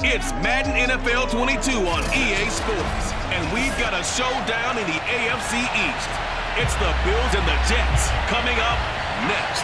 It's Madden NFL 22 on EA Sports, and we've got a showdown in the AFC East. It's the Bills and the Jets coming up next.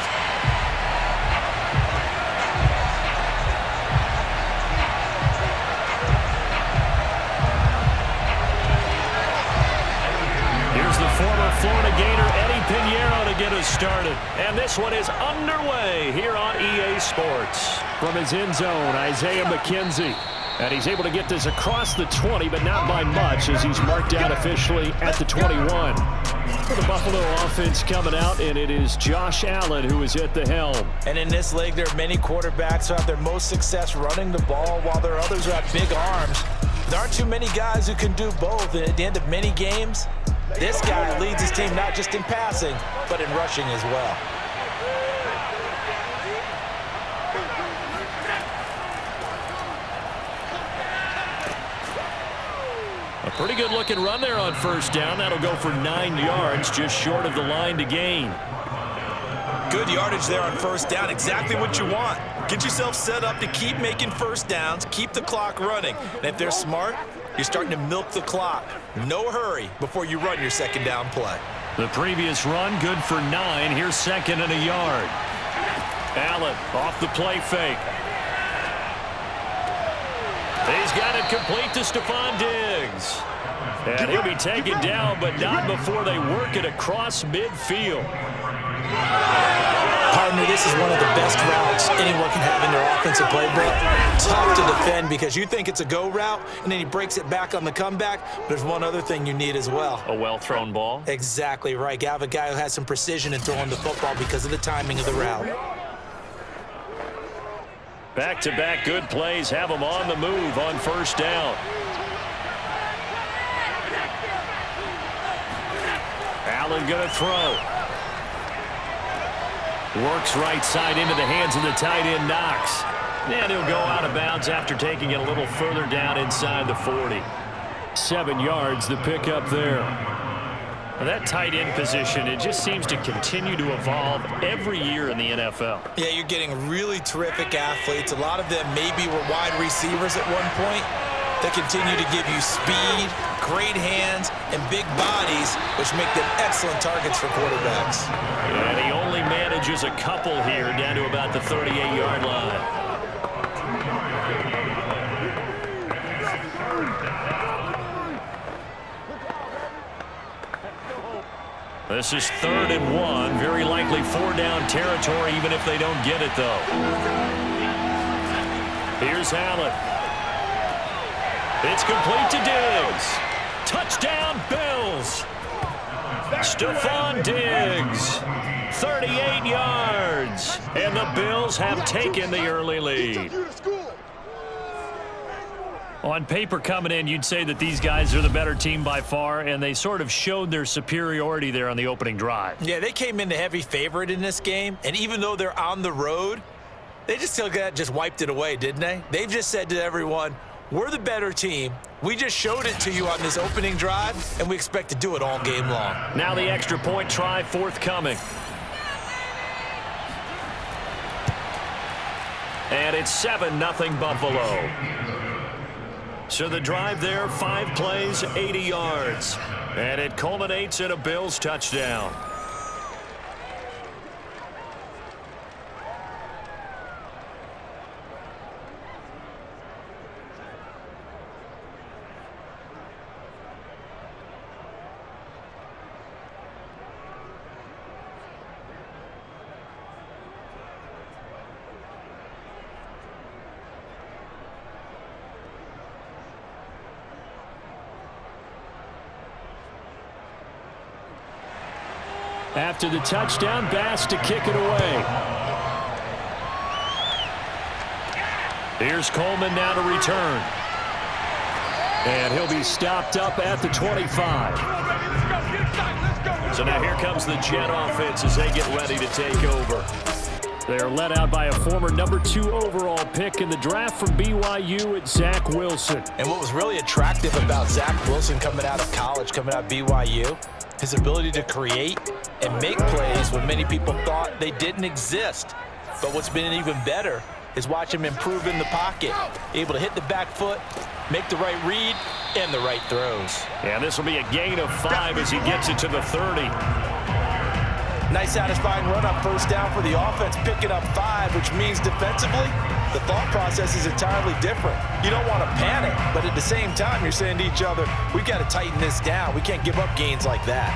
Here's the former Florida Gator Eddie Pinheiro to get us started. And this one is underway here on EA Sports. From his end zone, Isaiah McKenzie. And he's able to get this across the 20, but not by much, as he's marked out officially at the 21. For the Buffalo offense coming out, and it is Josh Allen who is at the helm. And in this league, there are many quarterbacks who have their most success running the ball, while there are others who have big arms. There aren't too many guys who can do both, and at the end of many games, this guy leads his team not just in passing, but in rushing as well. A pretty good looking run there on first down. That'll go for 9 yards, just short of the line to gain. Good yardage there on first down, exactly what you want. Get yourself set up to keep making first downs, keep the clock running. And if they're smart, you're starting to milk the clock. No hurry before you run your second down play. The previous run, good for 9. Here's second and a yard. Allen off the play fake. He's got it complete to Stephon Diggs. And he'll be taken down, but not before they work it across midfield. Partner, this is one of the best routes anyone can have in their offensive playbook. Tough to defend because you think it's a go route, and then he breaks it back on the comeback. There's one other thing you need as well. A well-thrown ball? Exactly right. You have a guy who has some precision in throwing the football because of the timing of the route. Back-to-back good plays have him on the move on first down. Allen going to throw. Works right side into the hands of the tight end, Knox. And he'll go out of bounds after taking it a little further down inside the 40. 7 yards, the pickup there. That tight end position, it just seems to continue to evolve every year in the NFL. Yeah, you're getting really terrific athletes. A lot of them maybe were wide receivers at one point. They continue to give you speed, great hands, and big bodies, which make them excellent targets for quarterbacks. And he only manages a couple here down to about the 38-yard line. This is 3rd and 1. Very likely 4-down territory, even if they don't get it, though. Here's Allen. It's complete to Diggs. Touchdown, Bills. Stephon Diggs. 38 yards. And the Bills have taken the early lead. On paper coming in, you'd say that these guys are the better team by far, and they sort of showed their superiority there on the opening drive. Yeah, they came in the heavy favorite in this game, and even though they're on the road, they just wiped it away, didn't they? They've just said to everyone, we're the better team. We just showed it to you on this opening drive, and we expect to do it all game long. Now the extra point try forthcoming. And it's 7-0 Buffalo. So the drive there, 5 plays, 80 yards. And it culminates in a Bills touchdown. After the touchdown, Bass to kick it away. Here's Coleman now to return. And he'll be stopped up at the 25. So now here comes the Jet offense as they get ready to take over. They're led out by a former number 2 overall pick in the draft from BYU at Zach Wilson. And what was really attractive about Zach Wilson coming out of college, coming out of BYU, his ability to create and make plays when many people thought they didn't exist. But what's been even better is watch him improve in the pocket. Able to hit the back foot, make the right read, and the right throws. And this will be a gain of 5 as he gets it to the 30. Nice satisfying run up first down for the offense, picking up 5, which means defensively, the thought process is entirely different. You don't want to panic, but at the same time, you're saying to each other, we've got to tighten this down. We can't give up gains like that.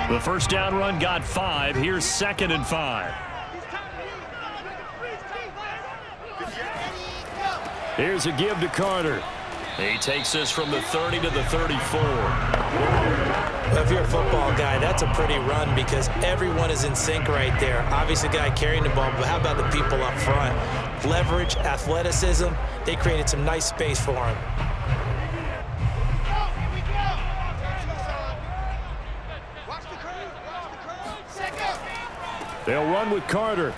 The first down run got 5. Here's 2nd and 5. Here's a give to Carter. He takes this from the 30 to the 34. Well, if you're a football guy, that's a pretty run because everyone is in sync right there. Obviously, the guy carrying the ball, but how about the people up front? Leverage, athleticism, they created some nice space for him. They'll run with Carter.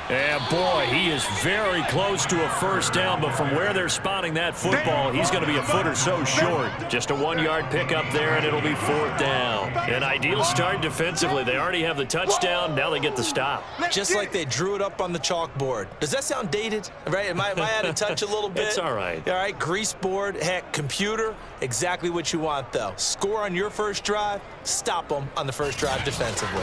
And boy, he is very close to a first down, but from where they're spotting that football, he's going to be a foot or so short. Just a 1-yard pickup there, and it'll be 4th down. An ideal start defensively. They already have the touchdown. Now they get the stop. Just like they drew it up on the chalkboard. Does that sound dated? Right? Am I out of touch a little bit? It's all right. All right, grease board, heck, computer, exactly what you want, though. Score on your first drive, stop them on the first drive defensively.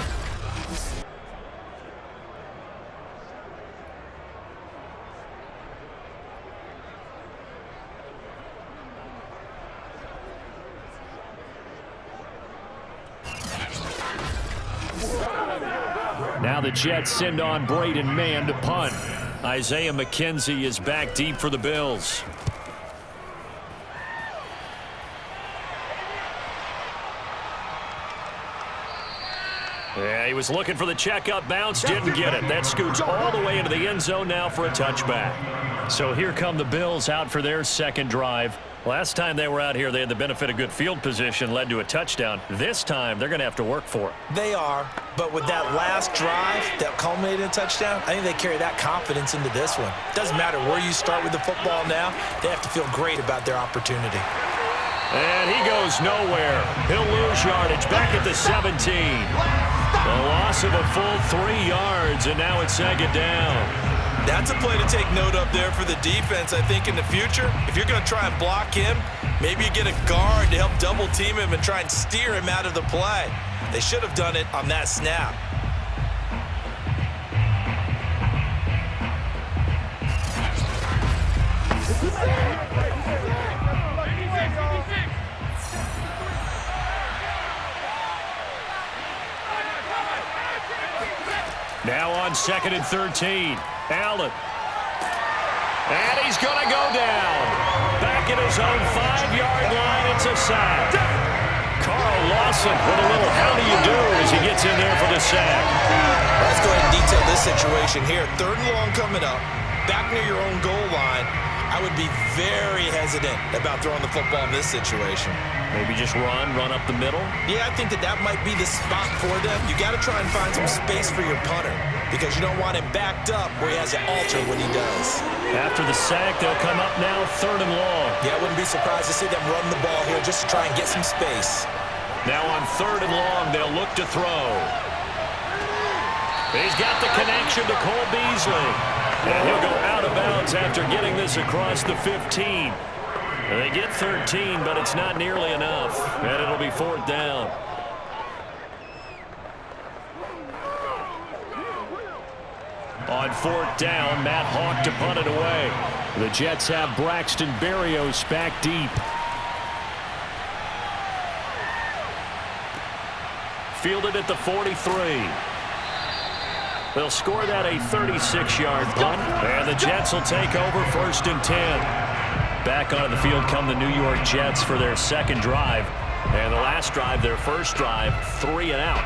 Now the Jets send on Braden Mann to punt. Isaiah McKenzie is back deep for the Bills. Yeah, he was looking for the checkup bounce, didn't get it. That scoots all the way into the end zone now for a touchback. So here come the Bills out for their second drive. Last time they were out here, they had the benefit of good field position, led to a touchdown. This time, they're going to have to work for it. They are, but with that last drive that culminated in a touchdown, I think they carry that confidence into this one. Doesn't matter where you start with the football now, they have to feel great about their opportunity. And he goes nowhere. He'll lose yardage back at the 17. A loss of a full 3 yards, and now it's 2nd down. That's a play to take note of there for the defense, I think, in the future. If you're going to try and block him, maybe you get a guard to help double team him and try and steer him out of the play. They should have done it on that snap. Now on 2nd and 13. Allen. And he's going to go down. Back at his own 5-yard line. It's a sack. Carl Lawson with a little how do you do as he gets in there for the sack. Let's go ahead and detail this situation here. 3rd and long coming up. Back near your own goal line. I would be very hesitant about throwing the football in this situation. Maybe just run up the middle? Yeah, I think that might be the spot for them. You got to try and find some space for your punter because you don't want him backed up where he has to alter what he does. After the sack, they'll come up now 3rd and long. Yeah, I wouldn't be surprised to see them run the ball here just to try and get some space. Now on 3rd and long, they'll look to throw. He's got the connection to Cole Beasley. And he'll go out of bounds after getting this across the 15. They get 13, but it's not nearly enough. And it'll be 4th down. On 4th down, Matt Hawk to punt it away. The Jets have Braxton Berrios back deep. Fielded at the 43. They'll score that a 36-yard punt. And the Jets will take over 1st and 10. Back onto the field come the New York Jets for their second drive. And the last drive, their first drive, 3 and out.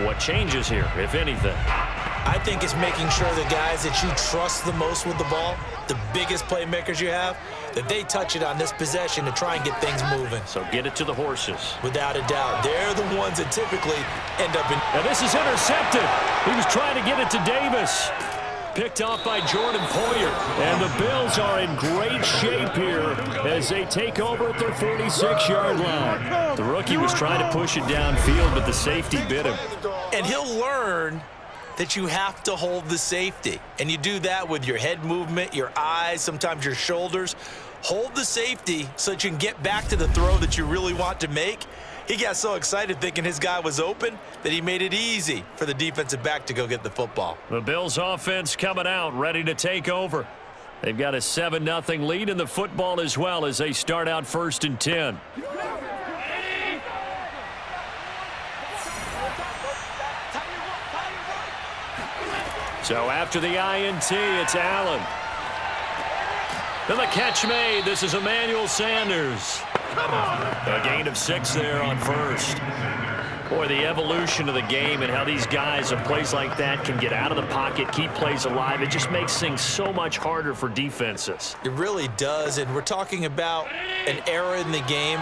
What changes here, if anything? I think it's making sure the guys that you trust the most with the ball, the biggest playmakers you have, that they touch it on this possession to try and get things moving. So get it to the horses. Without a doubt. They're the ones that typically end up in... And this is intercepted. He was trying to get it to Davis. picked off by Jordan Poyer. And the Bills are in great shape here as they take over at their 46-yard line. The rookie was trying to push it downfield, but the safety bit him. And he'll learn that you have to hold the safety. And you do that with your head movement, your eyes, sometimes your shoulders. Hold the safety so that you can get back to the throw that you really want to make. He got so excited thinking his guy was open that he made it easy for the defensive back to go get the football. The Bills offense coming out, ready to take over. They've got a 7-0 lead in the football as well as they start out 1st and 10. So after the INT, it's Allen. Then the catch made. This is Emmanuel Sanders. A gain of 6 there on first. Boy, the evolution of the game and how these guys in plays like that can get out of the pocket, keep plays alive, it just makes things so much harder for defenses. It really does, and we're talking about an era in the game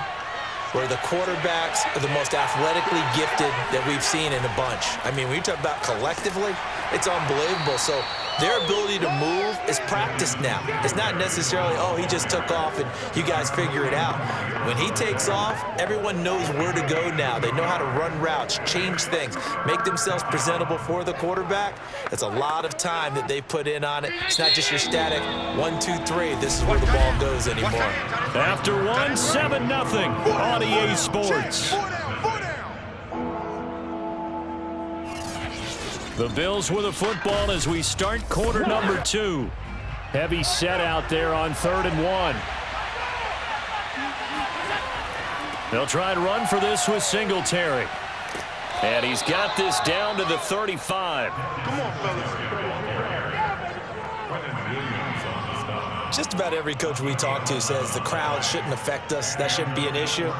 where the quarterbacks are the most athletically gifted that we've seen in a bunch. I mean, when you talk about collectively, it's unbelievable. So their ability to move is practiced now. It's not necessarily, oh, he just took off and you guys figure it out. When he takes off, everyone knows where to go now. They know how to run routes, change things, make themselves presentable for the quarterback. It's a lot of time that they put in on it. It's not just your static 1, 2, 3. This is where the ball goes anymore. After 1, 7-0 on EA Sports. The Bills with the football as we start quarter number 2. Heavy set out there on 3rd and 1. They'll try and run for this with Singletary. And he's got this down to the 35. Come on, fellas. Just about every coach we talk to says the crowd shouldn't affect us. That shouldn't be an issue.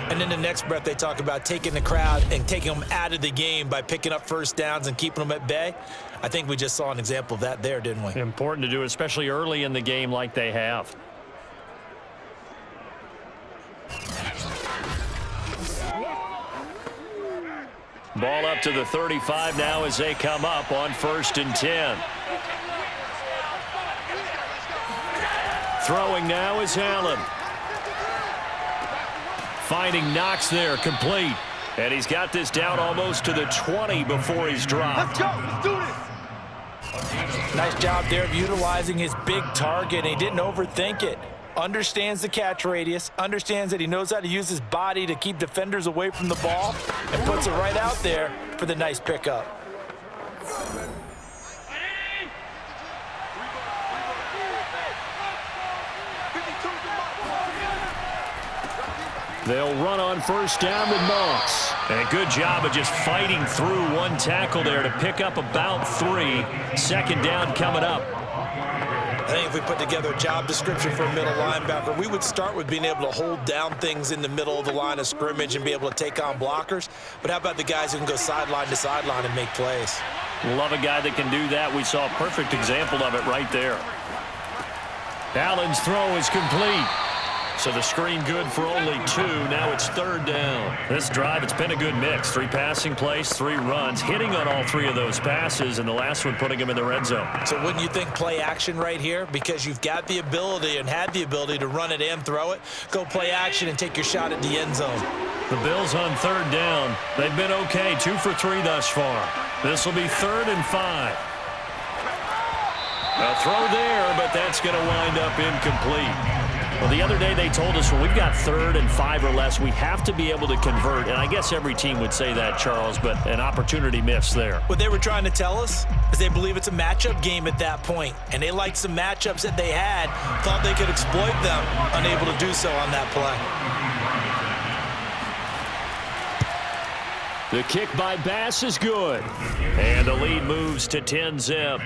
And in the next breath, they talk about taking the crowd and taking them out of the game by picking up first downs and keeping them at bay. I think we just saw an example of that there, didn't we? Important to do, especially early in the game like they have. Ball up to the 35 now as they come up on 1st and 10. Throwing now is Allen. Finding Knox there, complete. And he's got this down almost to the 20 before he's dropped. Let's go. Let's do this. Nice job there of utilizing his big target. He didn't overthink it. Understands the catch radius, understands that he knows how to use his body to keep defenders away from the ball, and puts it right out there for the nice pickup. They'll run on first down with Moss. And a good job of just fighting through one tackle there to pick up about 3. Second down coming up. I think if we put together a job description for a middle linebacker, we would start with being able to hold down things in the middle of the line of scrimmage and be able to take on blockers. But how about the guys who can go sideline to sideline and make plays? Love a guy that can do that. We saw a perfect example of it right there. Allen's throw is complete. So the screen good for only 2. Now it's 3rd down. This drive, it's been a good mix. 3 passing plays, 3 runs, hitting on all 3 of those passes, and the last one putting him in the red zone. So wouldn't you think play action right here? Because you've got the ability and had the ability to run it and throw it. Go play action and take your shot at the end zone. The Bills on 3rd down. They've been okay, 2 for 3 thus far. This will be 3rd and 5. A throw there, but that's going to wind up incomplete. Well, the other day they told us when we've got 3rd and 5 or less, we have to be able to convert. And I guess every team would say that, Charles, but an opportunity missed there. What they were trying to tell us is they believe it's a matchup game at that point. And they liked some matchups that they had, thought they could exploit them, unable to do so on that play. The kick by Bass is good. And the lead moves to 10-zip.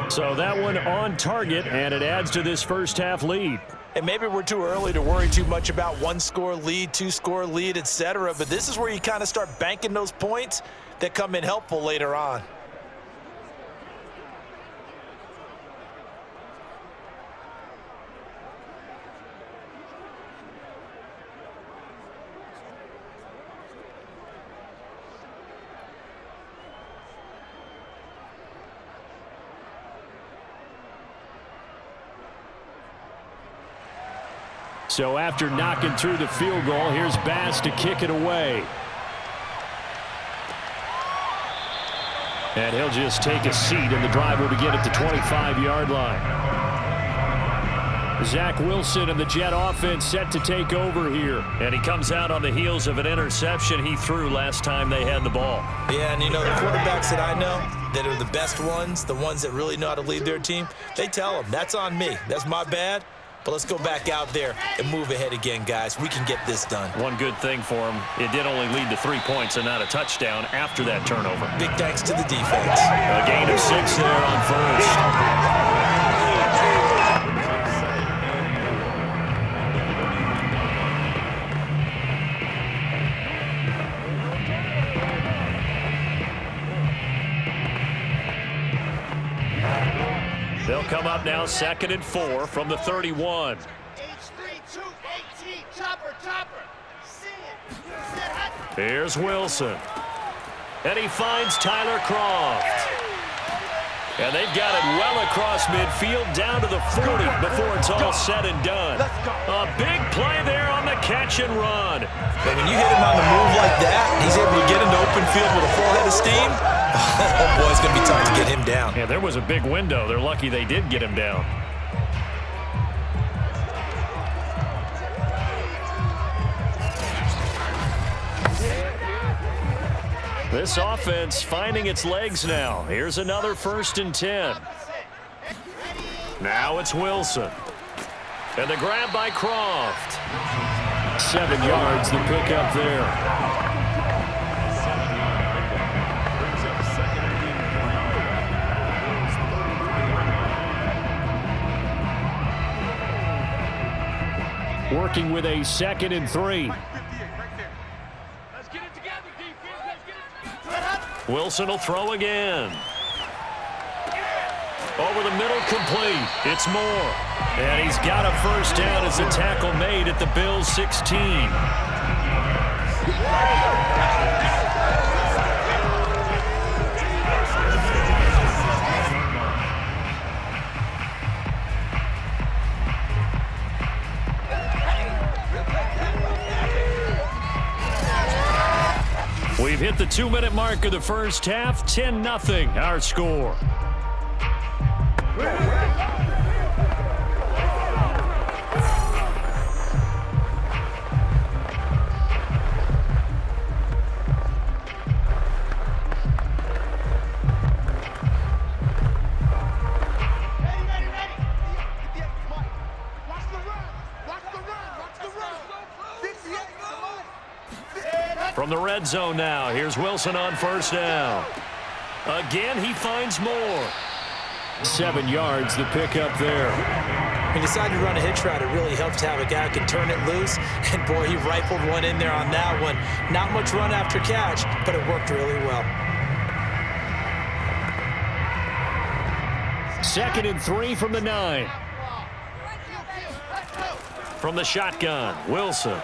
So that one on target, and it adds to this first half lead. And maybe we're too early to worry too much about 1-score lead, 2-score lead, etc. But this is where you kind of start banking those points that come in helpful later on. So after knocking through the field goal, here's Bass to kick it away. And he'll just take a seat, and the drive will begin at the 25-yard line. Zach Wilson and the Jet offense set to take over here. And he comes out on the heels of an interception he threw last time they had the ball. Yeah, and you know, the quarterbacks that I know that are the best ones, the ones that really know how to lead their team, they tell them, that's on me. That's my bad. But let's go back out there and move ahead again, guys. We can get this done. One good thing for him, it did only lead to 3 points and not a touchdown after that turnover. Big thanks to the defense. A gain of 6 there on first. They'll come up now 2nd and 4 from the 31. Here's Wilson. And he finds Tyler Croft. And they've got it well across midfield down to the 40 before it's all said and done. A big play there on the catch and run. And when you hit him on the move like that, he's able to get into open field with a full head of steam. Oh, boy, it's going to be tough to get him down. Yeah, there was a big window. They're lucky they did get him down. This offense finding its legs now. Here's another 1st and 10. Now it's Wilson. And the grab by Croft. 7 yards, the pickup there. Working with a 2nd and 3. Wilson will throw again. Over the middle, complete. It's Moore. And he's got a 1st down as the tackle made at the Bills' 16. We've hit the 2-minute mark of the first half. 10-0 our score. From the red zone now, here's Wilson on 1st down. Again, he finds Moore. 7 yards, the pickup there. When you decide to run a hitch route, it really helps to have a guy who can turn it loose. And, boy, he rifled one in there on that one. Not much run after catch, but it worked really well. 2nd and 3 from the 9. From the shotgun, Wilson.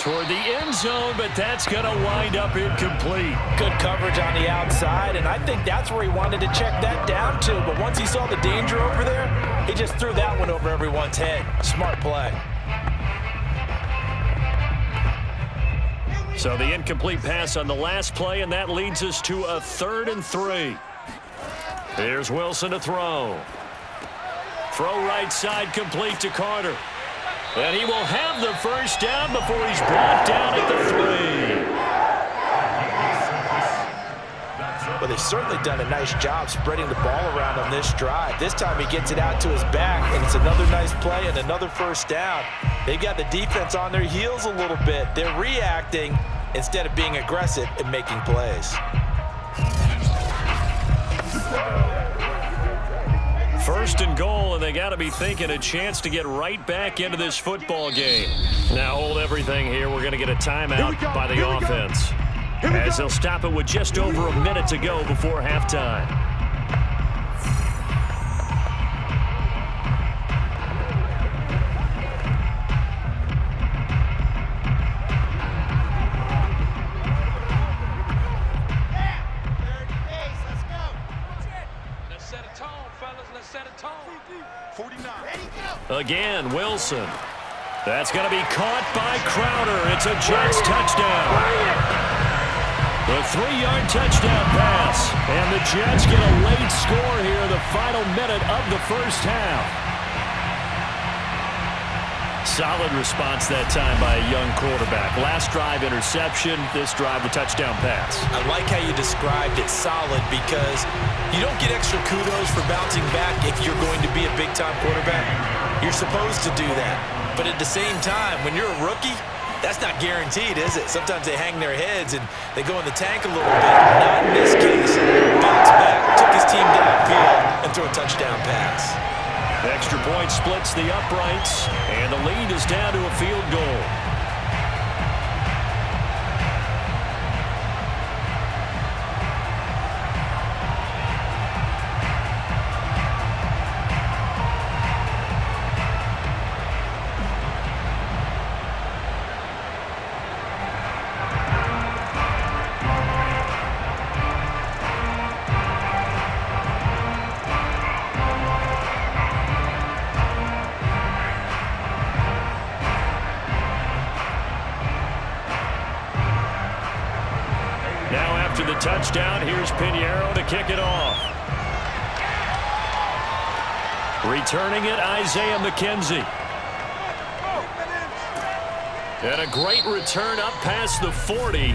Toward the end zone, but that's going to wind up incomplete. Good coverage on the outside, and I think that's where he wanted to check that down to. But once he saw the danger over there, he just threw that one over everyone's head. Smart play. So the incomplete pass on the last play, and that leads us to a 3rd and 3. Here's Wilson to throw. Throw right side, complete to Carter. And he will have the 1st down before he's brought down at the 3. Well, they've certainly done a nice job spreading the ball around on this drive. This time he gets it out to his back, and it's another nice play and another 1st down. They've got the defense on their heels a little bit. They're reacting instead of being aggressive and making plays. 1st and goal, and they got to be thinking a chance to get right back into this football game. Now hold everything here. We're going to get a timeout by the offense, as they'll stop it with just over a minute to go before halftime. Let's set a tone, fellas. Again, Wilson. That's going to be caught by Crowder. It's a Jets touchdown. The 3-yard touchdown pass. And the Jets get a late score here in the final minute of the first half. Solid response that time by a young quarterback. Last drive, interception. This drive, the touchdown pass. I like how you described it solid because you don't get extra kudos for bouncing back if you're going to be a big-time quarterback. You're supposed to do that. But at the same time, when you're a rookie, that's not guaranteed, is it? Sometimes they hang their heads and they go in the tank a little bit. Not in this case. Bounced back, took his team downfield, and threw a touchdown pass. Extra point splits the uprights, and the lead is down to a field goal. After the touchdown, here's Pinheiro to kick it off. Returning it, Isaiah McKenzie. And a great return up past the 40,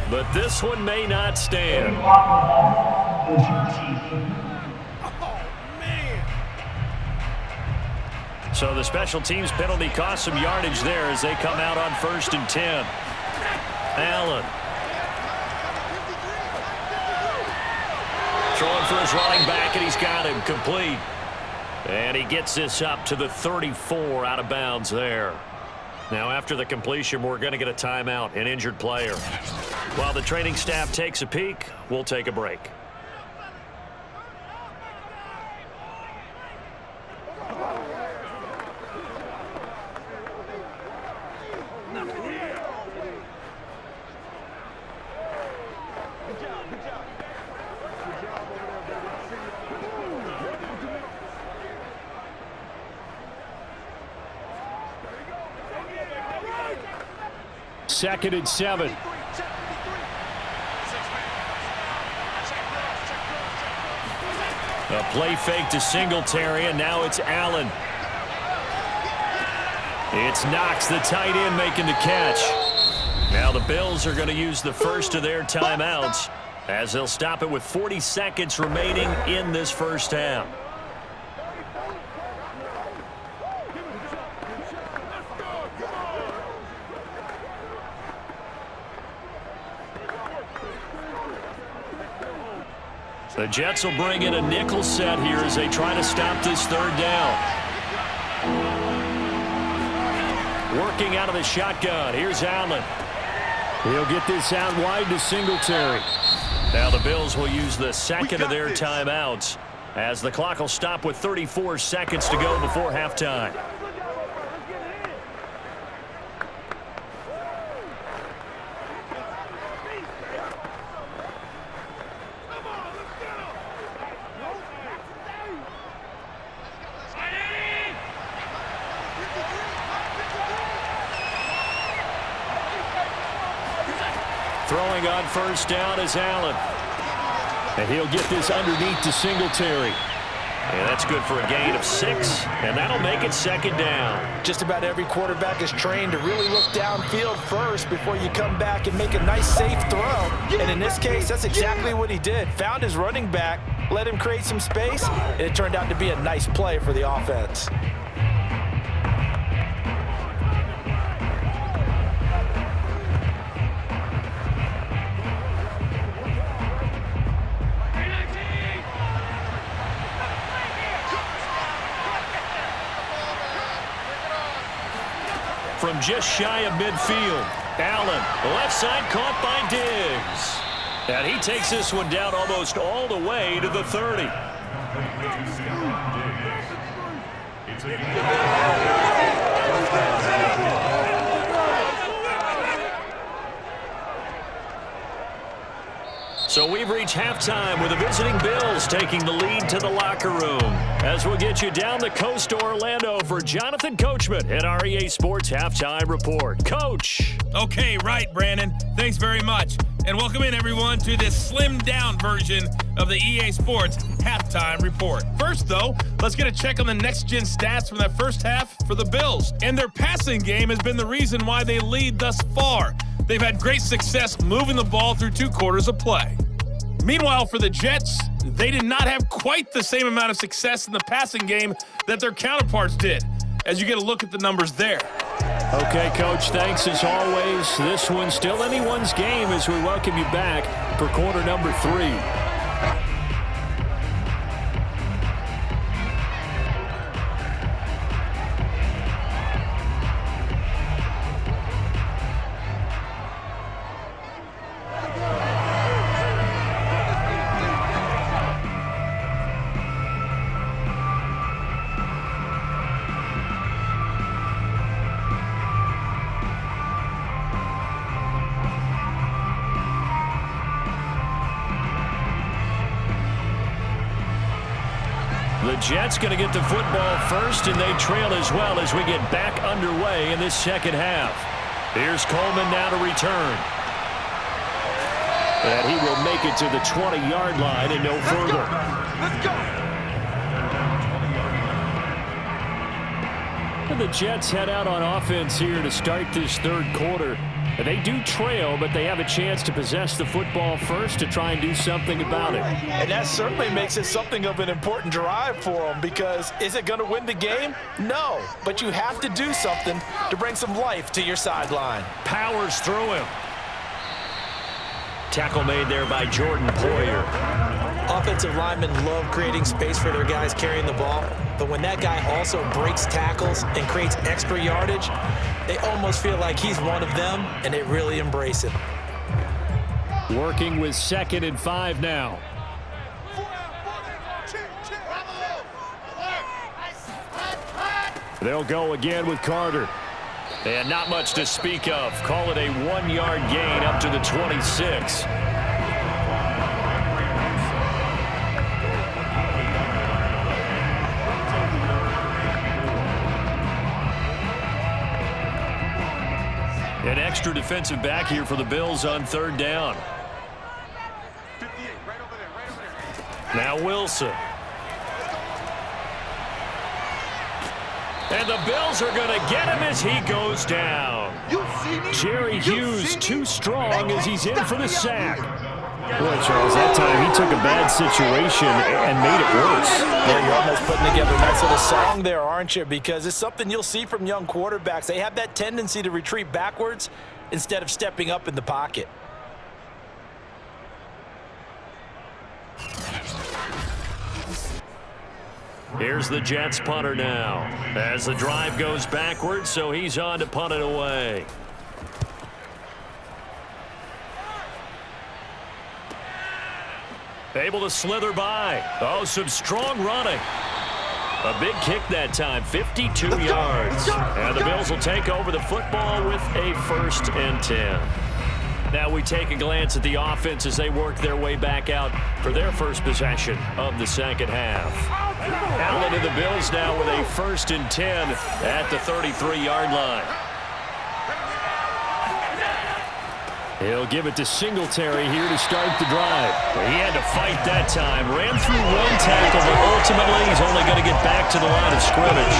but this one may not stand. So the special teams penalty cost some yardage there as they come out on 1st and 10. Allen. Throwing for his running back, and he's got him complete. And he gets this up to the 34 out of bounds there. Now, after the completion, we're going to get a timeout, an injured player. While the training staff takes a peek, we'll take a break. Second and 7. A play fake to Singletary, and now it's Allen. It's Knox, the tight end, making the catch. Now the Bills are going to use the first of their timeouts as they'll stop it with 40 seconds remaining in this first half. The Jets will bring in a nickel set here as they try to stop this third down. Working out of the shotgun. Here's Allen. He'll get this out wide to Singletary. Now the Bills will use the second of their timeouts as the clock will stop with 34 seconds to go before halftime. Throwing on first down is Allen. And he'll get this underneath to Singletary. And that's good for a gain of 6, and that'll make it second down. Just about every quarterback is trained to really look downfield first before you come back and make a nice, safe throw. And in this case, that's exactly what he did. Found his running back, let him create some space, and it turned out to be a nice play for the offense. From just shy of midfield, Allen, left side caught by Diggs. And he takes this one down almost all the way to the 30. So we've reached Sports halftime with the visiting Bills taking the lead to the locker room. As we'll get you down the coast to Orlando for Jonathan Coachman at our EA Sports halftime report. Coach. Okay, right, Brandon. Thanks very much. And welcome in, everyone, to this slimmed-down version of the EA Sports halftime report. First, though, let's get a check on the next-gen stats from that first half for the Bills. And their passing game has been the reason why they lead thus far. They've had great success moving the ball through 2 quarters of play. Meanwhile, for the Jets, they did not have quite the same amount of success in the passing game that their counterparts did, as you get a look at the numbers there. Okay, Coach, thanks as always. This one's still anyone's game as we welcome you back for quarter number 3. The Jets going to get the football first, and they trail as well as we get back underway in this second half. Here's Coleman now to return. And he will make it to the 20-yard line and no further. Let's go. And the Jets head out on offense here to start this third quarter. They do trail, but they have a chance to possess the football first to try and do something about it. And that certainly makes it something of an important drive for them, because is it going to win the game? No, but you have to do something to bring some life to your sideline. Powers through him. Tackle made there by Jordan Poyer. Offensive linemen love creating space for their guys carrying the ball, but when that guy also breaks tackles and creates extra yardage, they almost feel like he's one of them, and they really embrace it. Working with 2nd and 5 now. They'll go again with Carter. And not much to speak of. Call it a 1-yard gain up to the 26. An extra defensive back here for the Bills on 3rd down. Now Wilson. And the Bills are going to get him as he goes down. Jerry Hughes too strong as he's in for the sack. Boy, Charles, that time he took a bad situation and made it worse. Yeah, you're almost putting together a nice little song there, aren't you? Because it's something you'll see from young quarterbacks. They have that tendency to retreat backwards instead of stepping up in the pocket. Here's the Jets punter now as the drive goes backwards, so he's on to punt it away. Able to slither by. Oh, some strong running. A big kick that time, 52 yards. And the Bills will take over the football with a 1st and 10. Now we take a glance at the offense as they work their way back out for their first possession of the second half. Allen to the Bills now with a 1st and 10 at the 33-yard line. He'll give it to Singletary here to start the drive. He had to fight that time. Ran through 1 tackle, but ultimately he's only going to get back to the line of scrimmage.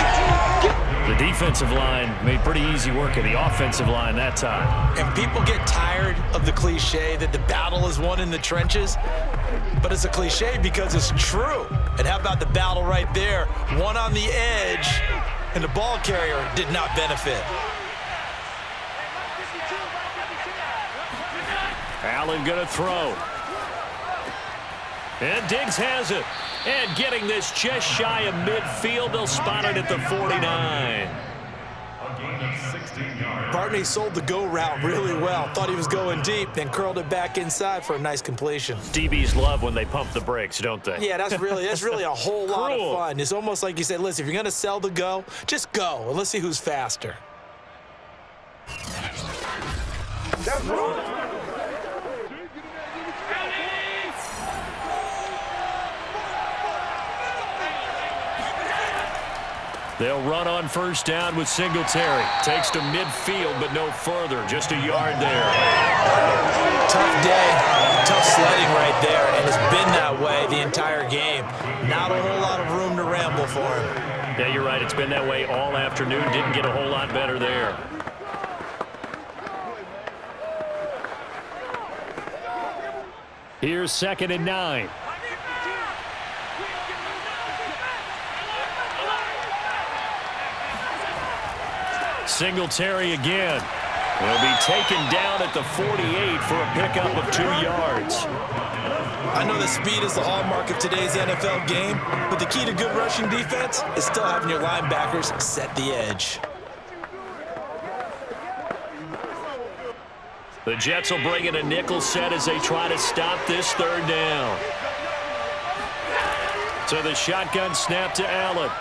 The defensive line made pretty easy work of the offensive line that time. And people get tired of the cliche that the battle is won in the trenches. But it's a cliche because it's true. And how about the battle right there? One on the edge, and the ball carrier did not benefit. Allen going to throw. And Diggs has it. And getting this just shy of midfield, they'll spot it at the 49. Barney sold the go route really well. Thought he was going deep, then curled it back inside for a nice completion. DBs love when they pump the brakes, don't they? Yeah, that's really a whole lot of fun. It's almost like you said, listen, if you're going to sell the go, just go, and let's see who's faster. They'll run on first down with Singletary. Takes to midfield, but no further. Just a yard there. Tough day, tough sledding right there, and it's been that way the entire game. Not a whole lot of room to ramble for him. Yeah, you're right. It's been that way all afternoon. Didn't get a whole lot better there. Here's 2nd and 9. Singletary again. Will be taken down at the 48 for a pickup of 2 yards. I know that speed is the hallmark of today's NFL game, but the key to good rushing defense is still having your linebackers set the edge. The Jets will bring in a nickel set as they try to stop this 3rd down. So the shotgun snap to Allen.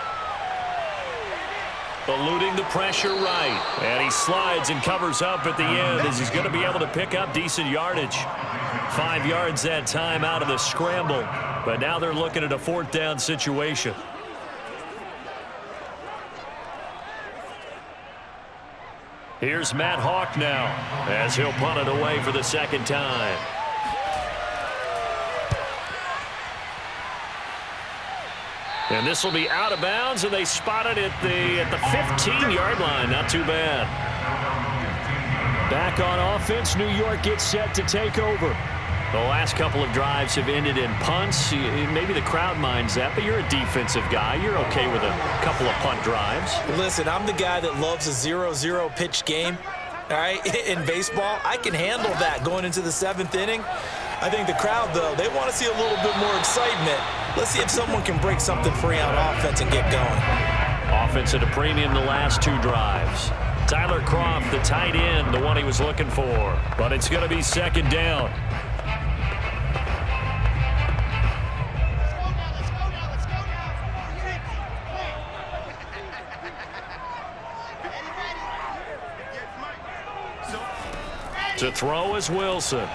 Eluding the pressure right. And he slides and covers up at the end as he's going to be able to pick up decent yardage. 5 yards that time out of the scramble. But now they're looking at a 4th down situation. Here's Matt Hawk now as he'll punt it away for the 2nd time. And this will be out of bounds, and they spot it at the 15-yard line. Not too bad. Back on offense, New York gets set to take over. The last couple of drives have ended in punts. Maybe the crowd minds that, but you're a defensive guy. You're okay with a couple of punt drives. Listen, I'm the guy that loves a 0-0 pitch game. All right, in baseball, I can handle that going into the 7th inning. I think the crowd, though, they want to see a little bit more excitement. Let's see if someone can break something free on offense and get going. Offense at a premium the last 2 drives. Tyler Kroft, the tight end, the one he was looking for. But it's going to be 2nd down. To throw is Wilson.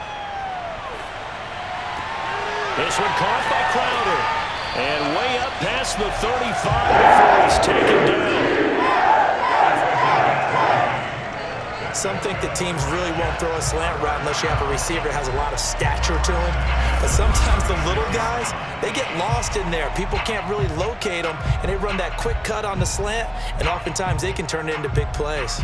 This one caught by Crowder. And way up past the 35 before he's taken down. Some think that teams really won't throw a slant route unless you have a receiver that has a lot of stature to him. But sometimes the little guys, they get lost in there. People can't really locate them, and they run that quick cut on the slant, and oftentimes they can turn it into big plays.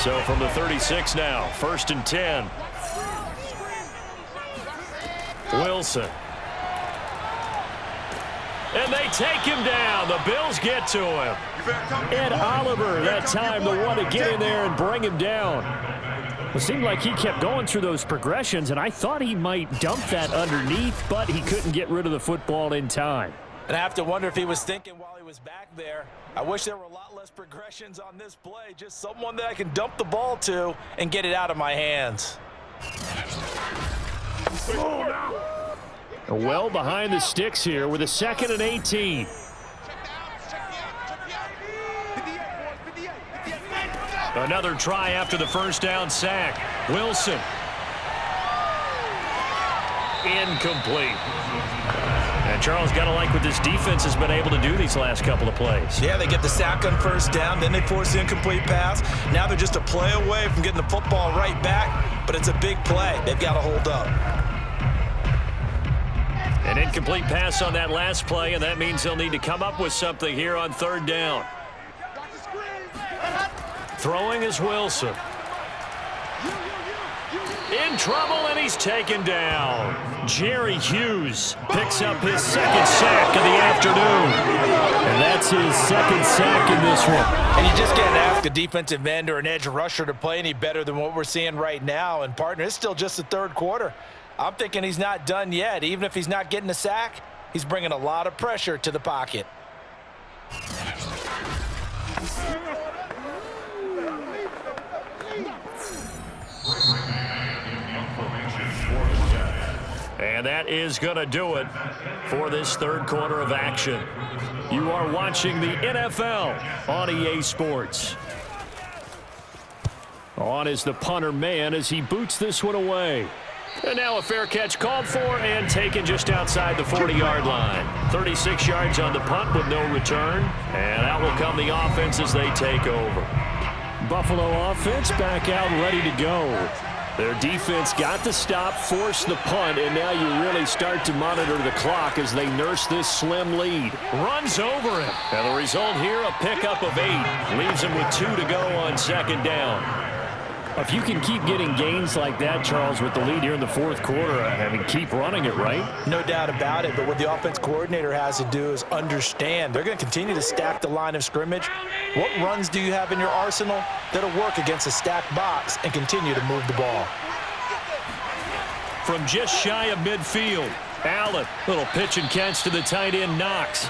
So from the 36 now, 1st and 10. Wilson. And they take him down. The Bills get to him. Ed Oliver that time, the one to get in there and bring him down. It seemed like he kept going through those progressions, and I thought he might dump that underneath, but he couldn't get rid of the football in time. And I have to wonder if he was thinking while he was back there, I wish there were a lot less progressions on this play. Just someone that I can dump the ball to and get it out of my hands. Well behind the sticks here with a 2nd and 18. Another try after the 1st down sack. Wilson. Incomplete. And Charles, got to like what this defense has been able to do these last couple of plays. Yeah, they get the sack on 1st down, then they force the incomplete pass. Now they're just a play away from getting the football right back, but it's a big play. They've got to hold up. An incomplete pass on that last play, and that means they'll need to come up with something here on 3rd down. Throwing is Wilson. In trouble, and he's taken down. Jerry Hughes picks up his 2nd sack of the afternoon. And that's his 2nd sack in this one. And you just can't ask a defensive end or an edge rusher to play any better than what we're seeing right now. And, partner, it's still just the 3rd quarter. I'm thinking he's not done yet. Even if he's not getting a sack, he's bringing a lot of pressure to the pocket. And that is going to do it for this 3rd quarter of action. You are watching the NFL on EA Sports. On is the punter man as he boots this one away. And now a fair catch called for and taken just outside the 40-yard line. 36 yards on the punt with no return. And out will come the offense as they take over. Buffalo offense back out ready to go. Their defense got the stop, forced the punt, and now you really start to monitor the clock as they nurse this slim lead. Runs over him. And the result here, a pickup of 8. Leaves him with 2 to go on second down. If you can keep getting gains like that, Charles, with the lead here in the fourth quarter, keep running it, right? No doubt about it, but what the offense coordinator has to do is understand they're going to continue to stack the line of scrimmage. What runs do you have in your arsenal that'll work against a stacked box and continue to move the ball? From just shy of midfield, Allen, little pitch and catch to the tight end, Knox.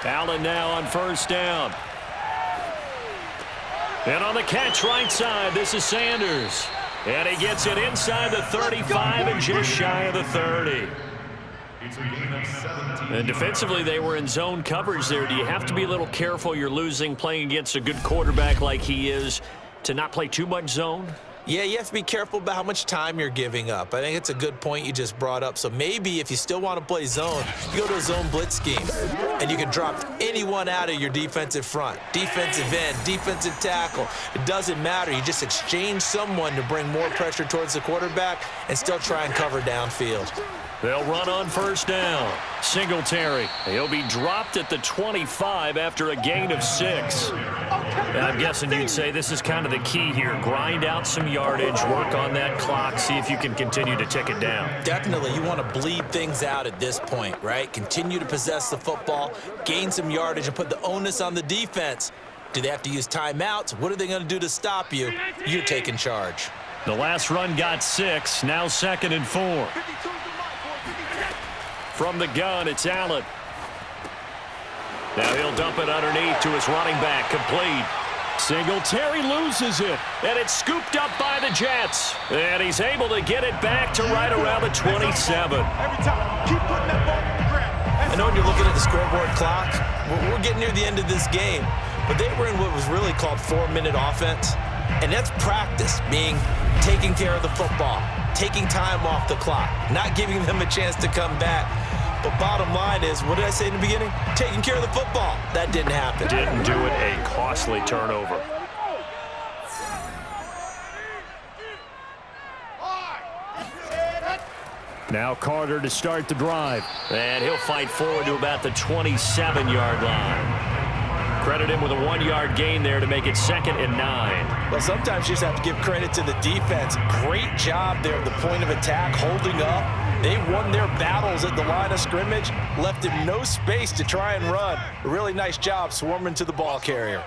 Allen now on first down. And on the catch right side, this is Sanders. And he gets it inside the 35 and just shy of the 30. And defensively, they were in zone coverage there. Do you have to be a little careful you're losing playing against a good quarterback like he is to not play too much zone? Yeah, you have to be careful about how much time you're giving up. I think it's a good point you just brought up. So maybe if you still want to play zone, you go to a zone blitz scheme, and you can drop anyone out of your defensive front, defensive end, defensive tackle. It doesn't matter. You just exchange someone to bring more pressure towards the quarterback and still try and cover downfield. They'll run on first down. Singletary. He'll be dropped at the 25 after a gain of 6. And I'm guessing you'd say this is kind of the key here. Grind out some yardage, work on that clock, see if you can continue to tick it down. Definitely. You want to bleed things out at this point, right? Continue to possess the football, gain some yardage, and put the onus on the defense. Do they have to use timeouts? What are they going to do to stop you? You're taking charge. The last run got 6. Now 2nd and 4. From the gun, it's Allen. Now he'll dump it underneath to his running back, complete. Singletary loses it, and it's scooped up by the Jets. And he's able to get it back to right around the 27. Every time, keep putting that ball on the ground. I know when you're looking at the scoreboard clock, we're getting near the end of this game, but they were in what was really called 4-minute offense, and that's practice, meaning taking care of the football, taking time off the clock, not giving them a chance to come back. But bottom line is, what did I say in the beginning? Taking care of the football. That didn't happen. Didn't do it. A costly turnover. Now Carter to start the drive. And he'll fight forward to about the 27-yard line. Credit him with a 1-yard gain there to make it 2nd and 9. Well, sometimes you just have to give credit to the defense. Great job there at the point of attack, holding up. They won their battles at the line of scrimmage, left him no space to try and run. A really nice job swarming to the ball carrier.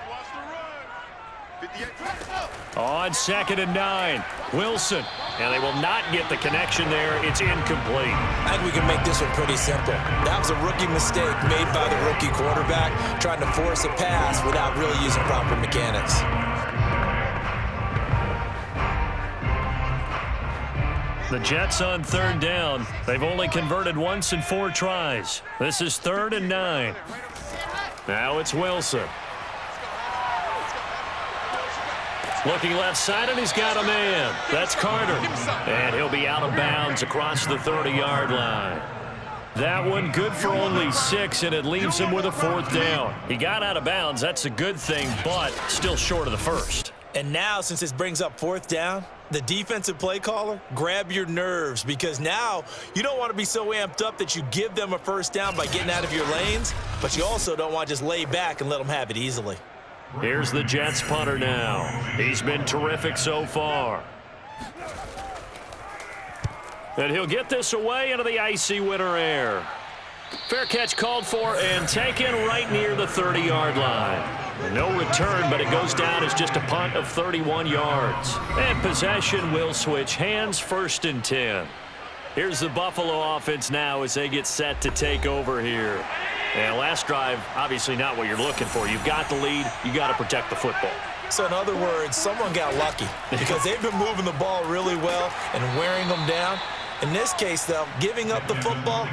On 2nd and 9, Wilson. And they will not get the connection there. It's incomplete. I think we can make this one pretty simple. That was a rookie mistake made by the rookie quarterback, trying to force a pass without really using proper mechanics. The Jets on 3rd down. They've only converted once in 4 tries. This is 3rd and 9. Now it's Wilson. Looking left side, and he's got a man. That's Carter. And he'll be out of bounds across the 30-yard line. That one good for only 6, and it leaves him with a 4th down. He got out of bounds. That's a good thing, but still short of the first. And now, since this brings up 4th down, the defensive play caller, grab your nerves, because now you don't want to be so amped up that you give them a 1st down by getting out of your lanes, but you also don't want to just lay back and let them have it easily. Here's the Jets punter now. He's been terrific so far. And he'll get this away into the icy winter air. Fair catch called for and taken right near the 30-yard line. No return, but it goes down as just a punt of 31 yards. And possession will switch hands, 1st and 10. Here's the Buffalo offense now as they get set to take over here. And last drive, obviously not what you're looking for. You've got the lead. You got to protect the football. So in other words, someone got lucky because they've been moving the ball really well and wearing them down. In this case, though, giving up the football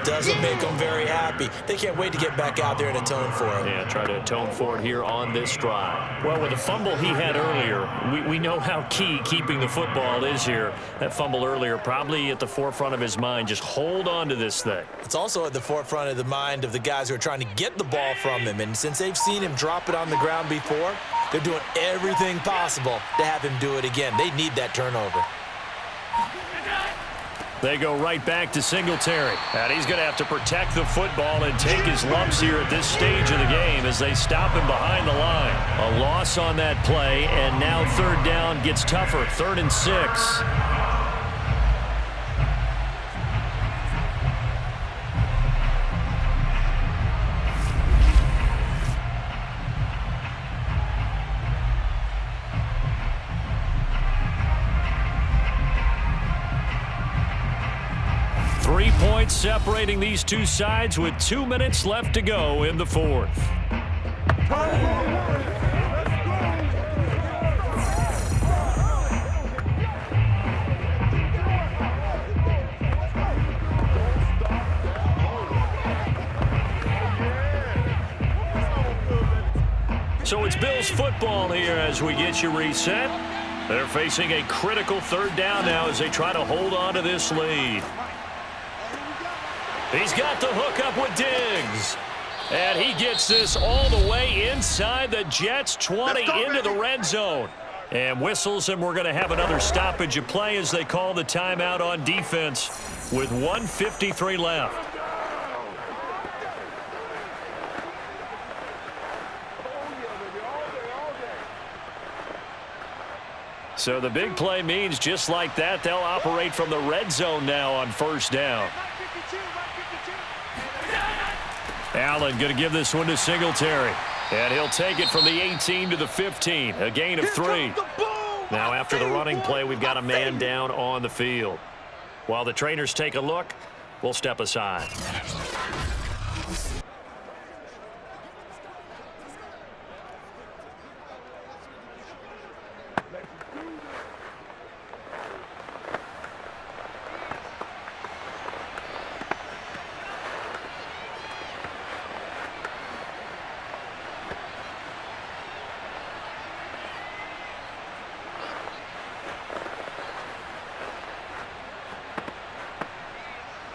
doesn't make them very happy. They can't wait to get back out there and atone for it. Yeah, try to atone for it here on this drive. Well, with the fumble he had earlier, we know how key keeping the football is here. That fumble earlier probably at the forefront of his mind. Just hold on to this thing. It's also at the forefront of the mind of the guys who are trying to get the ball from him. And since they've seen him drop it on the ground before, they're doing everything possible to have him do it again. They need that turnover. They go right back to Singletary. And he's going to have to protect the football and take his lumps here at this stage of the game as they stop him behind the line. A loss on that play, and now third down gets tougher. 3rd and 6. 3 points separating these two sides with 2 minutes left to go in the 4th. So it's Bills football here as we get you reset. They're facing a critical 3rd down now as they try to hold on to this lead. He's got the hook up with Diggs. And he gets this all the way inside the Jets' 20 into the red zone. And whistles, and we're going to have another stoppage of play as they call the timeout on defense with 1:53 left. So the big play means just like that, they'll operate from the red zone now on 1st down. Allen going to give this one to Singletary. And he'll take it from the 18 to the 15. A gain of 3. Now after the running play, we've got a man down on the field. While the trainers take a look, we'll step aside.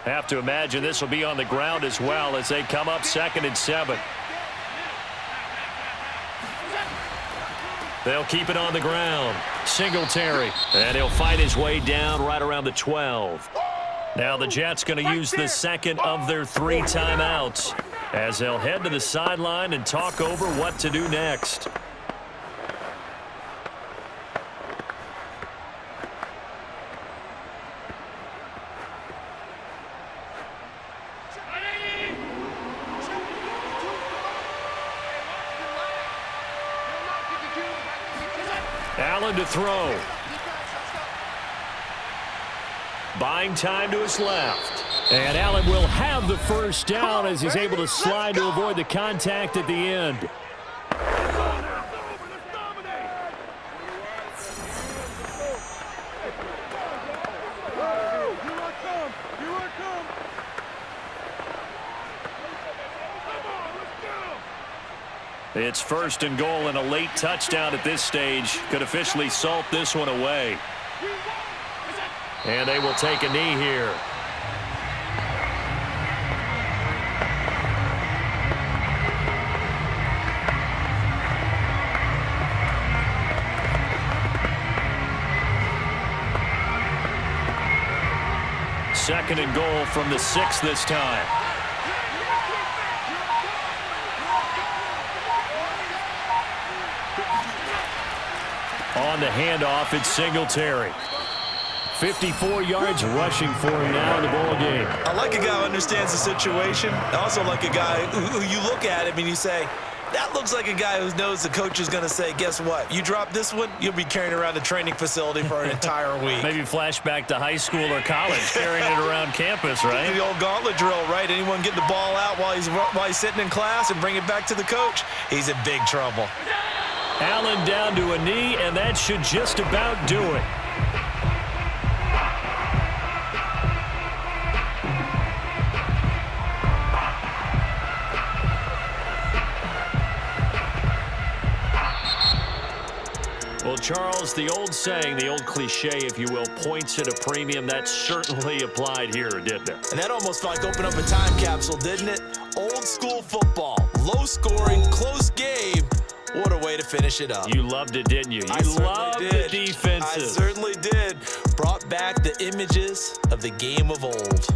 Have to imagine this will be on the ground as well as they come up 2nd and 7. They'll keep it on the ground. Singletary. And he'll fight his way down right around the 12. Now the Jets going to use the 2nd of their 3 timeouts as they'll head to the sideline and talk over what to do next. Allen to throw. Buying time to his left. And Allen will have the 1st down as he's able to slide to avoid the contact at the end. It's 1st and goal, and a late touchdown at this stage could officially salt this one away. And they will take a knee here. Second and goal from the 6 this time. On the handoff, it's Singletary. 54 yards rushing for him now in the ball game. I like a guy who understands the situation. I also like a guy who you look at him and you say, That looks like a guy who knows the coach is going to say, guess what? You drop this one, you'll be carrying around the training facility for an entire week. Maybe flashback to high school or college, carrying it around campus, right? The old gauntlet drill, right? Anyone get the ball out while he's sitting in class and bring it back to the coach? He's in big trouble. Allen down to a knee, and that should just about do it. Well, Charles, the old saying, the old cliche, if you will, points at a premium. That certainly applied here, didn't it? And that almost felt like opened up a time capsule, didn't it? Old school football, low scoring, close game. What a way to finish it up. You loved it, didn't you? You loved the defenses. I certainly did. Brought back the images of the game of old.